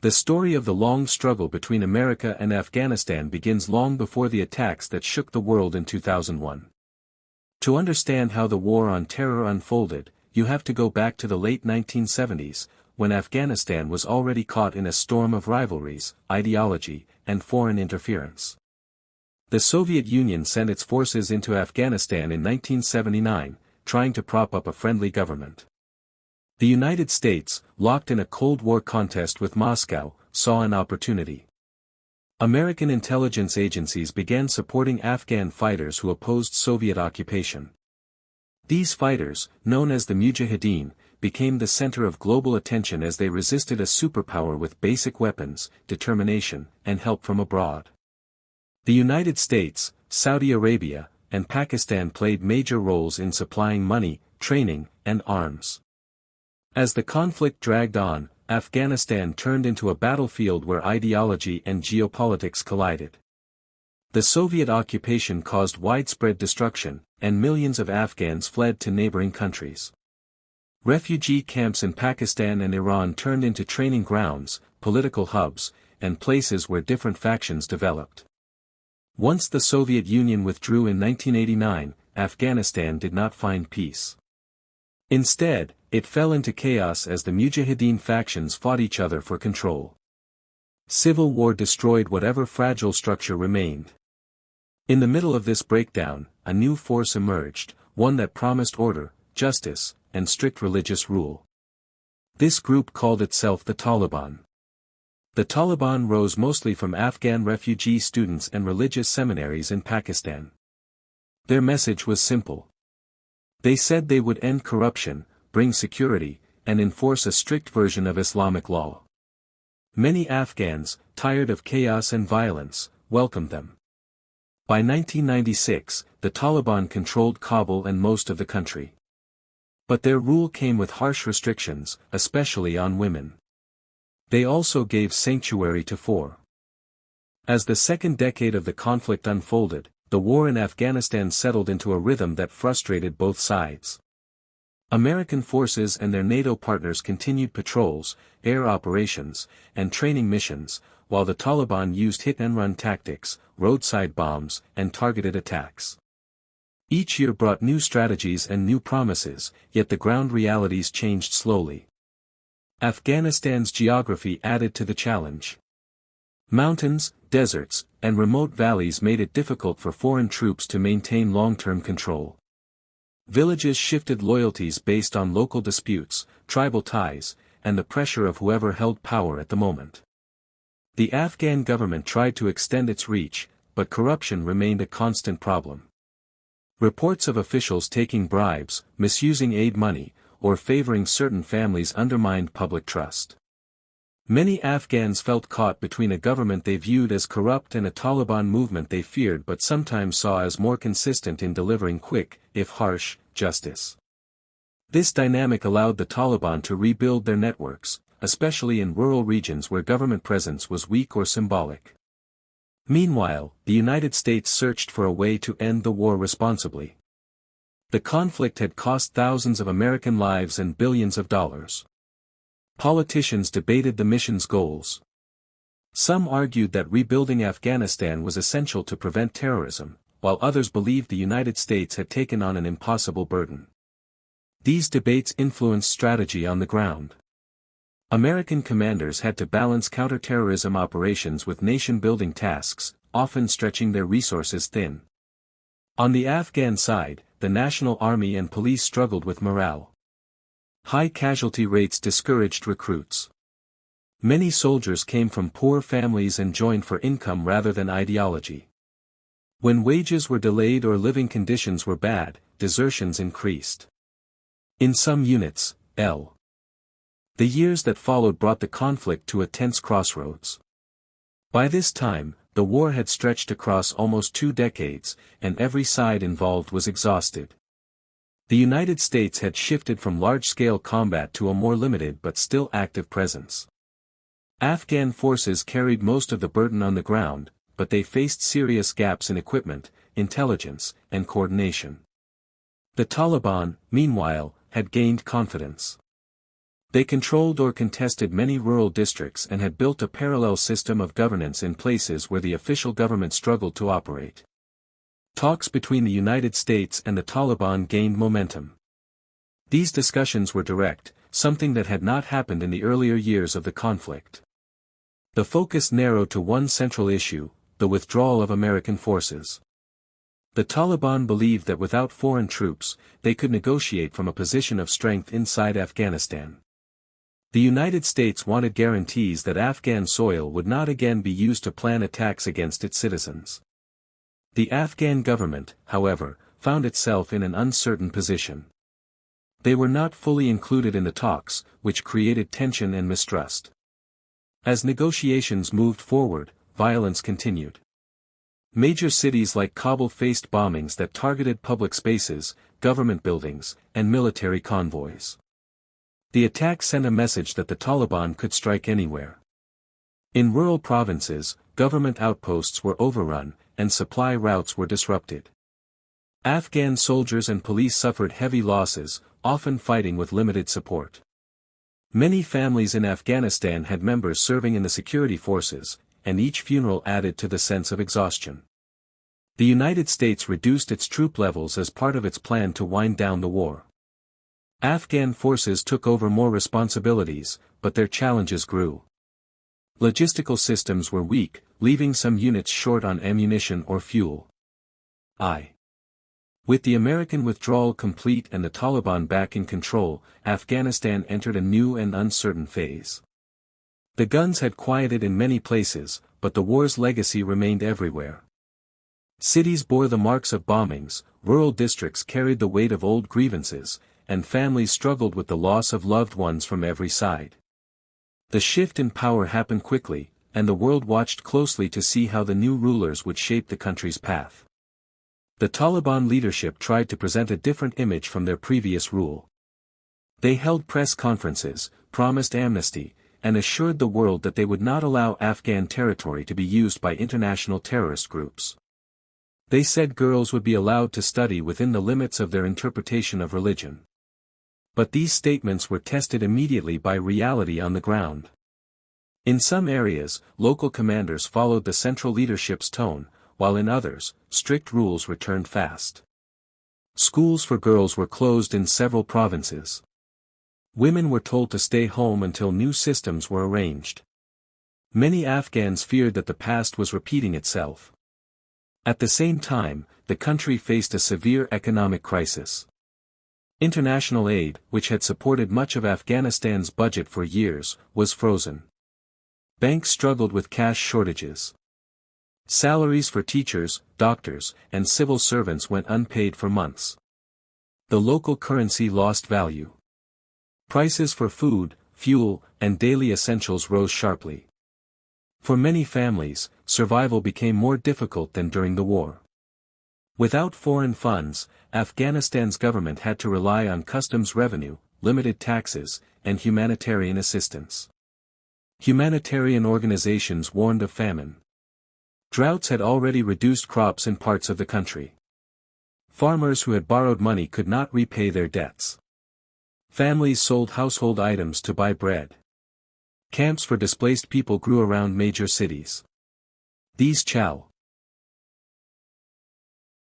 The story of the long struggle between America and Afghanistan begins long before the attacks that shook the world in 2001. To understand how the war on terror unfolded, you have to go back to the late 1970s, when Afghanistan was already caught in a storm of rivalries, ideology, and foreign interference. The Soviet Union sent its forces into Afghanistan in 1979, trying to prop up a friendly government. The United States, locked in a Cold War contest with Moscow, saw an opportunity. American intelligence agencies began supporting Afghan fighters who opposed Soviet occupation. These fighters, known as the Mujahideen, became the center of global attention as they resisted a superpower with basic weapons, determination, and help from abroad. The United States, Saudi Arabia, and Pakistan played major roles in supplying money, training, and arms. As the conflict dragged on, Afghanistan turned into a battlefield where ideology and geopolitics collided. The Soviet occupation caused widespread destruction, and millions of Afghans fled to neighboring countries. Refugee camps in Pakistan and Iran turned into training grounds, political hubs, and places where different factions developed. Once the Soviet Union withdrew in 1989, Afghanistan did not find peace. Instead, it fell into chaos as the Mujahideen factions fought each other for control. Civil war destroyed whatever fragile structure remained. In the middle of this breakdown, a new force emerged, one that promised order, justice, and strict religious rule. This group called itself the Taliban. The Taliban rose mostly from Afghan refugee students and religious seminaries in Pakistan. Their message was simple. They said they would end corruption, bring security, and enforce a strict version of Islamic law. Many Afghans, tired of chaos and violence, welcomed them. By 1996, the Taliban controlled Kabul and most of the country. But their rule came with harsh restrictions, especially on women. They also gave sanctuary to four. As the second decade of the conflict unfolded, the war in Afghanistan settled into a rhythm that frustrated both sides. American forces and their NATO partners continued patrols, air operations, and training missions, while the Taliban used hit-and-run tactics, roadside bombs, and targeted attacks. Each year brought new strategies and new promises, yet the ground realities changed slowly. Afghanistan's geography added to the challenge. Mountains, deserts, and remote valleys made it difficult for foreign troops to maintain long-term control. Villages shifted loyalties based on local disputes, tribal ties, and the pressure of whoever held power at the moment. The Afghan government tried to extend its reach, but corruption remained a constant problem. Reports of officials taking bribes, misusing aid money, or favoring certain families undermined public trust. Many Afghans felt caught between a government they viewed as corrupt and a Taliban movement they feared but sometimes saw as more consistent in delivering quick, if harsh, justice. This dynamic allowed the Taliban to rebuild their networks, especially in rural regions where government presence was weak or symbolic. Meanwhile, the United States searched for a way to end the war responsibly. The conflict had cost thousands of American lives and billions of dollars. Politicians debated the mission's goals. Some argued that rebuilding Afghanistan was essential to prevent terrorism, while others believed the United States had taken on an impossible burden. These debates influenced strategy on the ground. American commanders had to balance counterterrorism operations with nation-building tasks, often stretching their resources thin. On the Afghan side, the National Army and police struggled with morale. High casualty rates discouraged recruits. Many soldiers came from poor families and joined for income rather than ideology. When wages were delayed or living conditions were bad, desertions increased. In some units, the years that followed brought the conflict to a tense crossroads. By this time, the war had stretched across almost 2 decades, and every side involved was exhausted. The United States had shifted from large-scale combat to a more limited but still active presence. Afghan forces carried most of the burden on the ground, but they faced serious gaps in equipment, intelligence, and coordination. The Taliban, meanwhile, had gained confidence. They controlled or contested many rural districts and had built a parallel system of governance in places where the official government struggled to operate. Talks between the United States and the Taliban gained momentum. These discussions were direct, something that had not happened in the earlier years of the conflict. The focus narrowed to one central issue, the withdrawal of American forces. The Taliban believed that without foreign troops, they could negotiate from a position of strength inside Afghanistan. The United States wanted guarantees that Afghan soil would not again be used to plan attacks against its citizens. The Afghan government, however, found itself in an uncertain position. They were not fully included in the talks, which created tension and mistrust. As negotiations moved forward, violence continued. Major cities like Kabul faced bombings that targeted public spaces, government buildings, and military convoys. The attack sent a message that the Taliban could strike anywhere. In rural provinces, government outposts were overrun, and supply routes were disrupted. Afghan soldiers and police suffered heavy losses, often fighting with limited support. Many families in Afghanistan had members serving in the security forces, and each funeral added to the sense of exhaustion. The United States reduced its troop levels as part of its plan to wind down the war. Afghan forces took over more responsibilities, but their challenges grew. Logistical systems were weak, leaving some units short on ammunition or fuel. With the American withdrawal complete and the Taliban back in control, Afghanistan entered a new and uncertain phase. The guns had quieted in many places, but the war's legacy remained everywhere. Cities bore the marks of bombings, rural districts carried the weight of old grievances, and families struggled with the loss of loved ones from every side. The shift in power happened quickly, and the world watched closely to see how the new rulers would shape the country's path. The Taliban leadership tried to present a different image from their previous rule. They held press conferences, promised amnesty, and assured the world that they would not allow Afghan territory to be used by international terrorist groups. They said girls would be allowed to study within the limits of their interpretation of religion. But these statements were tested immediately by reality on the ground. In some areas, local commanders followed the central leadership's tone, while in others, strict rules returned fast. Schools for girls were closed in several provinces. Women were told to stay home until new systems were arranged. Many Afghans feared that the past was repeating itself. At the same time, the country faced a severe economic crisis. International aid, which had supported much of Afghanistan's budget for years, was frozen. Banks struggled with cash shortages. Salaries for teachers, doctors, and civil servants went unpaid for months. The local currency lost value. Prices for food, fuel, and daily essentials rose sharply. For many families, survival became more difficult than during the war. Without foreign funds, Afghanistan's government had to rely on customs revenue, limited taxes, and humanitarian assistance. Humanitarian organizations warned of famine. Droughts had already reduced crops in parts of the country. Farmers who had borrowed money could not repay their debts. Families sold household items to buy bread. Camps for displaced people grew around major cities. These